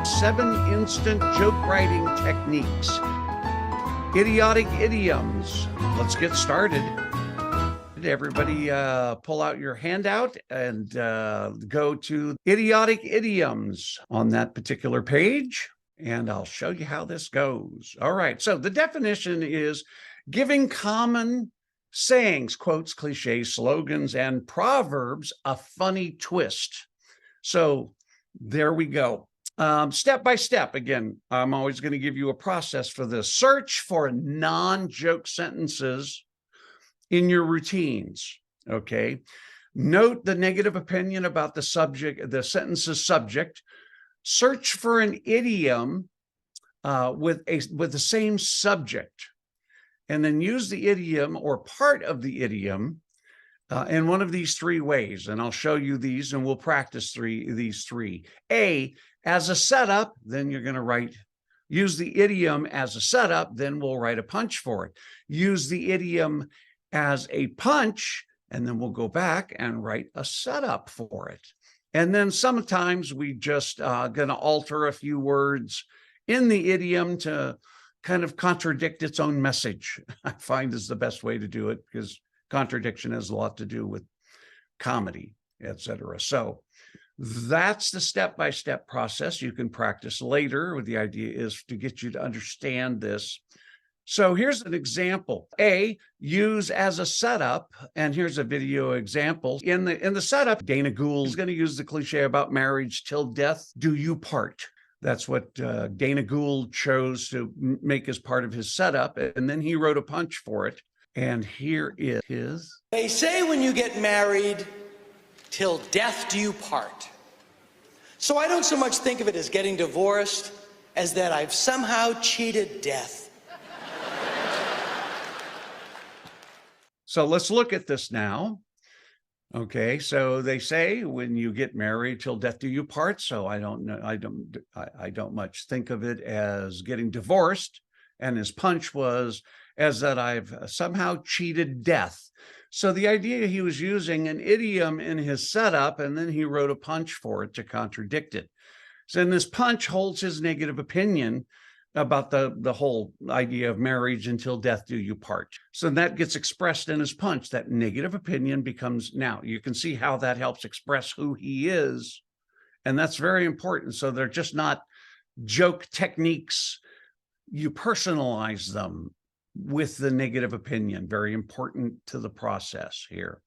7 instant joke writing techniques. Idiotic idioms. Let's get started. Everybody pull out your handout and go to idiotic idioms on that particular page, and I'll show you how this goes. All right, so the definition is giving common sayings, quotes, clichés, slogans, and proverbs a funny twist. So there we go. Step by step. Again, I'm always going to give you a process for this. Search for non-joke sentences in your routines. Okay. Note the negative opinion about the subject, the sentence's subject. Search for an idiom with the same subject, and then use the idiom or part of the idiom in one of these 3 ways. And I'll show you these, and we'll practice these three. A, as a setup, then you're going to use the idiom as a setup, then we'll write a punch for it. Use the idiom as a punch, and then we'll go back and write a setup for it. And then sometimes we just going to alter a few words in the idiom to kind of contradict its own message. I find is the best way to do it, because contradiction has a lot to do with comedy, etc. So that's the step-by-step process. You can practice later. The idea is to get you to understand this. So here's an example. A, use as a setup, and here's a video example. In the setup, Dana Gould is going to use the cliche about marriage till death do you part. That's what Dana Gould chose to make as part of his setup, and then he wrote a punch for it. And here is his. They say when you get married, till death do you part. So I don't so much think of it as getting divorced as that I've somehow cheated death. So let's look at this now. Okay, so they say when you get married till death do you part. So I don't know, I don't much think of it as getting divorced. And his punch was as that I've somehow cheated death. So the idea, he was using an idiom in his setup, and then he wrote a punch for it to contradict it. So then this punch holds his negative opinion about the whole idea of marriage until death do you part. So that gets expressed in his punch. That negative opinion becomes, now you can see how that helps express who he is. And that's very important. So they're just not joke techniques. You personalize them with the negative opinion. Very important to the process here.